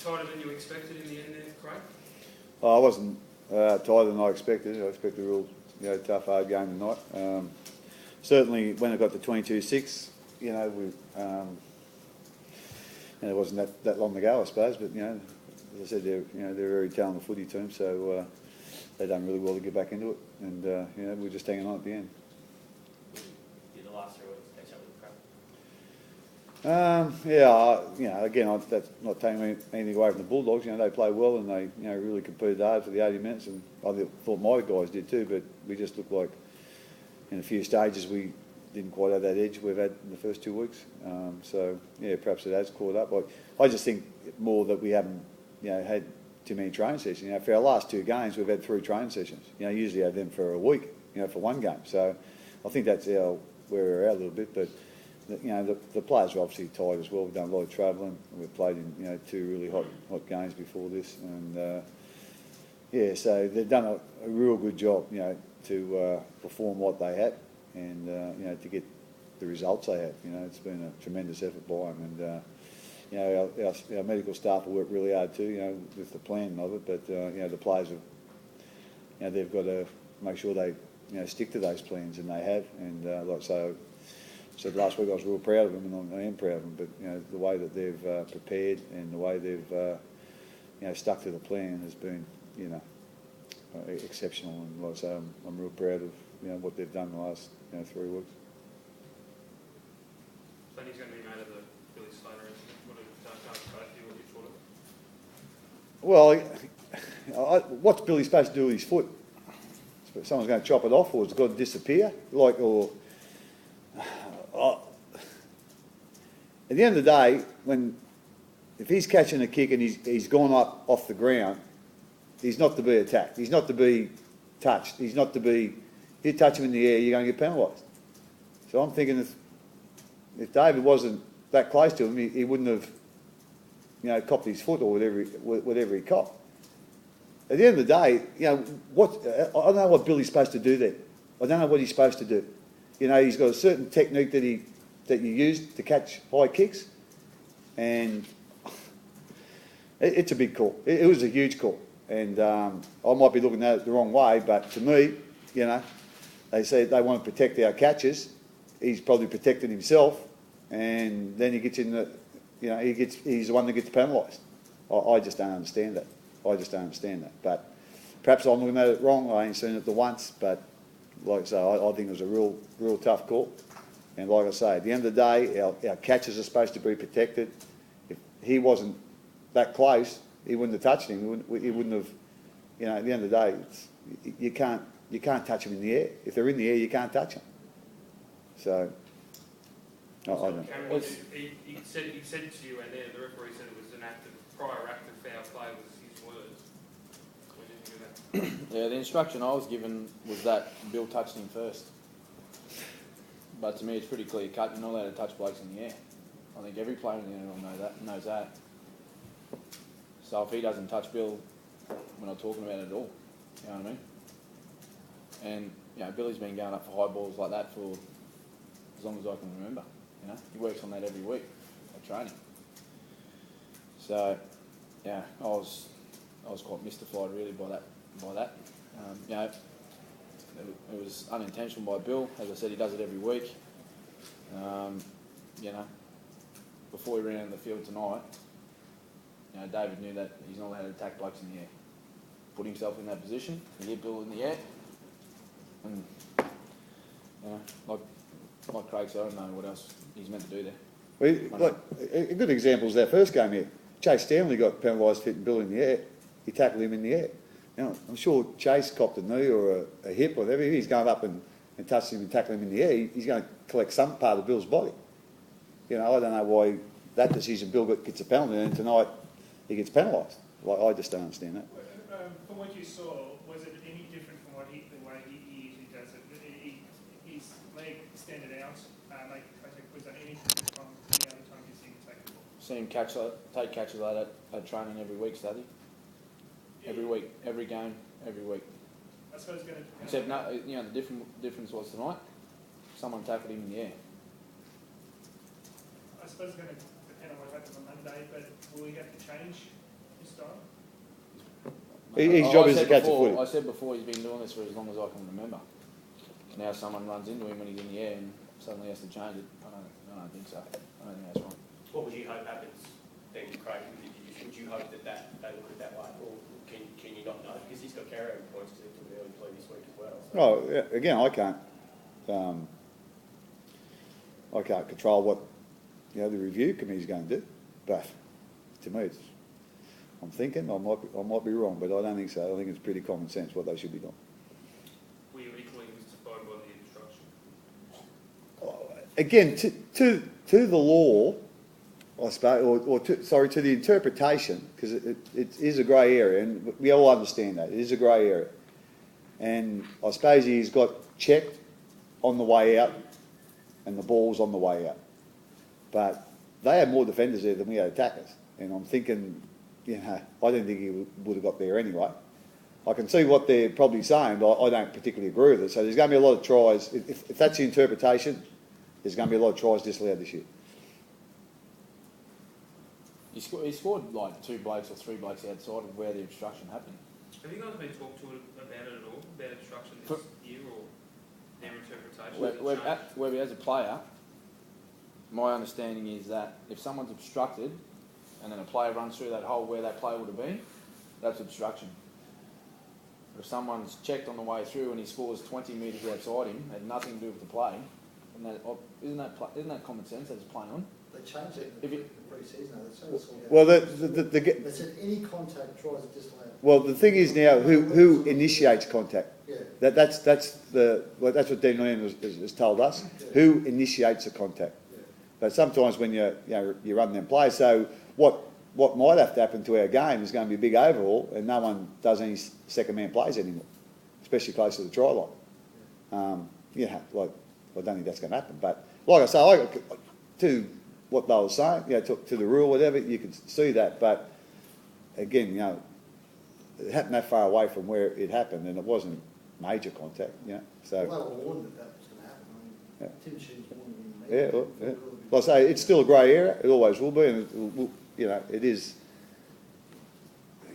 tighter than you expected in the end there, Craig? Oh, I wasn't tighter than I expected. I expected a real tough, hard game tonight. Certainly, when it got to 22-6, it wasn't that long to go, I suppose. But as I said, they're a very talented footy team, so they've done really well to get back into it, and we're just hanging on at the end. Did the last 3 weeks catch up with Crab? Again, that's not taking anything away from the Bulldogs. They play well and they really competed hard for the 80 minutes, and I thought my guys did too. But we just looked like in a few stages we didn't quite have that edge we've had in the first 2 weeks. Perhaps it has caught up. I just think more that we haven't had too many training sessions. For our last 2 games, we've had 3 training sessions. Usually have them for a week, for one game. So I think that's where we're at a little bit. But the players are obviously tired as well. We've done a lot of travelling. We've played in 2 really hot games before this, and so they've done a real good job, to perform what they had, and to get the results they had. It's been a tremendous effort by them, and our medical staff have worked really hard too, with the planning of it. But the players have, they've got to make sure they stick to those plans, and they have. And like I said last week, I was real proud of them, and I am proud of them. But the way that they've prepared and the way they've stuck to the plan has been exceptional. And like I say, I'm real proud of what they've done the last 3 weeks. Plenty's going to be made of the Billy Slater incident. What have you thought of? Well, what's Billy supposed to do with his foot? Someone's going to chop it off, or it's got to disappear? At the end of the day, if he's catching a kick and he's gone up off the ground, he's not to be attacked. He's not to be touched. He's not to be. If you touch him in the air, you're going to get penalised. So I'm thinking if David wasn't that close to him, he wouldn't have, copped his foot or whatever he copped. At the end of the day, I don't know what Billy's supposed to do there. I don't know what he's supposed to do. He's got a certain technique that you use to catch high kicks, and it's a big call. It was a huge call, and I might be looking at it the wrong way, but to me, they say they want to protect our catches. He's probably protected himself, and then he gets in the, he's the one that gets penalised. I just don't understand that. But perhaps I'm looking at it wrong. I ain't seen it the once, but like I say, I think it was a real tough call. And like I say, at the end of the day, our catches are supposed to be protected. If he wasn't that close, he wouldn't have touched him. He wouldn't have. At the end of the day, you can't touch them in the air. If they're in the air, you can't touch them. So I don't. Cameron, he said to you, and the referee said it was an prior act of foul play was his words. What did you think of that? Yeah, the instruction I was given was that Bill touched him first. But to me, it's pretty clear cut. You're not allowed to touch blokes in the air. I think every player in the NFL knows that. So if he doesn't touch Bill, we're not talking about it at all. You know what I mean? And Billy's been going up for high balls like that for as long as I can remember. He works on that every week at training. So I was quite mystified really by that. It was unintentional by Bill. As I said, he does it every week. Before he ran out of the field tonight, David knew that he's not allowed to attack blokes in the air. Put himself in that position. He hit Bill in the air, and like Craig said, I don't know what else he's meant to do there. Well, a good example is our first game here. Chase Stanley got penalised for hitting Bill in the air. He tackled him in the air. I'm sure Chase copped a knee or a hip or whatever. If he's going up and touching him and tackling him in the air, he's going to collect some part of Bill's body. I don't know why that decision Bill gets a penalty and tonight he gets penalised. I just don't understand that. From what you saw, was it any different from the way he usually does it? His leg extended out. Was that any different from the other time you've seen him take the ball? See him take catches like that at training every week, Staddy. Every week, every game, every week. I suppose it's going to depend. Except the difference was tonight. Someone tackled him in the air. I suppose it's going to depend on what happens on Monday, but will he have to change his style? His job is to catch the I footy. said before he's been doing this for as long as I can remember. Now someone runs into him when he's in the air and suddenly has to change it. I don't think so. I don't think that's right. What would you hope happens then, Craig? Would you hope that they look at it that way, or can you not know? Because he's got carryover points because he took an early play this week as well. So. Oh, yeah, again, I can't control what the review committee's going to do, but to me, I'm thinking I might be wrong, but I don't think so. I think it's pretty common sense what they should be doing. Were you equally mystified by the instruction? Again, to the law, I suppose, to the interpretation, because it is a grey area, and we all understand that it is a grey area. And I suppose he's got checked on the way out, and the ball's on the way out. But they had more defenders there than we had attackers, and I'm thinking, I didn't think he would have got there anyway. I can see what they're probably saying, but I don't particularly agree with it. So there's going to be a lot of tries. If that's the interpretation, there's going to be a lot of tries disallowed this year. He scored like 2 blokes or 3 blokes outside of where the obstruction happened. Have you guys been talked to about it at all, about obstruction this year or their interpretation? Webby, as a player, my understanding is that if someone's obstructed and then a player runs through that hole where that player would have been, that's obstruction. If someone's checked on the way through and he scores 20 metres outside him, had nothing to do with the play, and isn't that common sense as a play on? They changed it in the pre-season. Well, they said any contact tries are disallowed. Well, the thing is now who initiates contact. Yeah. That's what Dean Lynn has told us. Yeah. Who initiates the contact? Yeah. But sometimes when you run them plays, so what might have to happen to our game is going to be a big overhaul, and no one does any second man plays anymore, especially close to the try line. I don't think that's going to happen. But like I say, to what they were saying, to the rule, whatever, you can see that. But again, it happened that far away from where it happened, and it wasn't major contact. So. Well, they were warned that was going to happen. I mean, Tim Sheen's warned in the Yeah, media. well, like I say, it's still a grey area. It always will be, and it is.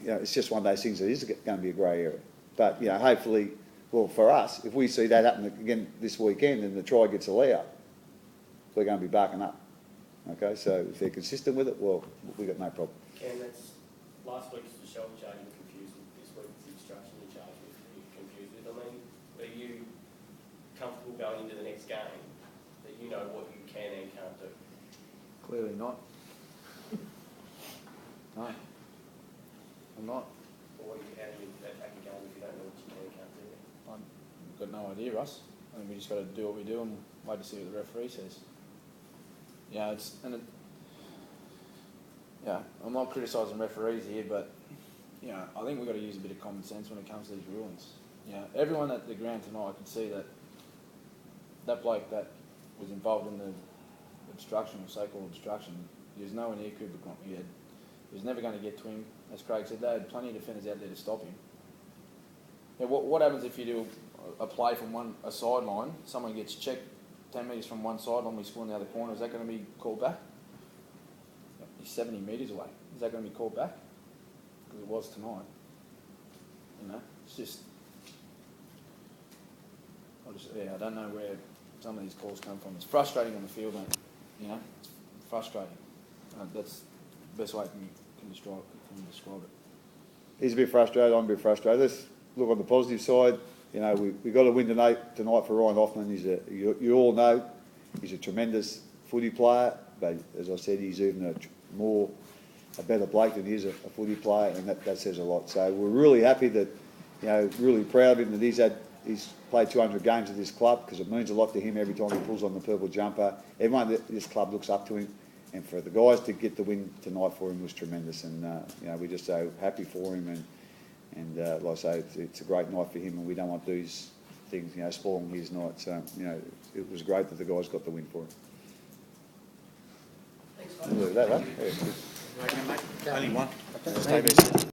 It's just one of those things that is going to be a grey area. But hopefully, well, for us, if we see that happen again this weekend and the try gets allowed, we're going to be backing up. Okay, so if they're consistent with it, well, we got no problem. And that's last week's the shoulder charge you were confused with. This week's the obstruction you charge with. You're confused with. I mean, are you comfortable going into the next game that you know what you can and can't do? Clearly not. No, I'm not. Or how do you attack a game if you don't know what you can and can't do? I've got no idea, Russ. I think we just got to do what we do and wait to see what the referee says. I'm not criticising referees here, but I think we've got to use a bit of common sense when it comes to these rulings. Everyone at the ground tonight could see that bloke that was involved in the obstruction or so-called obstruction, he was nowhere near Cooper Cronk. He was never going to get to him. As Craig said, they had plenty of defenders out there to stop him. What happens if you do a play from a sideline, someone gets checked 10 metres from one sideline, we score in the other corner, is that going to be called back? He's 70 metres away. Is that going to be called back? Because it was tonight. It's just... I don't know where some of these calls come from. It's frustrating on the field, mate. It's frustrating. That's the best way I can describe it. He's a bit frustrated, I'm a bit frustrated. Let's look on the positive side. We got to win tonight for Ryan Hoffman. You all know he's a tremendous footy player, but as I said, he's even a better bloke than he is a footy player, and that says a lot. So we're really happy that, really proud of him that he's played 200 games at this club, because it means a lot to him every time he pulls on the purple jumper. Everyone at this club looks up to him, and for the guys to get the win tonight for him was tremendous, and we're just so happy for him, and like I say, it's a great night for him, and we don't want these things, spoiling his night. So, it was great that the guys got the win for him. Thanks, Look at that, huh? Yeah, good. Only one. Stay busy.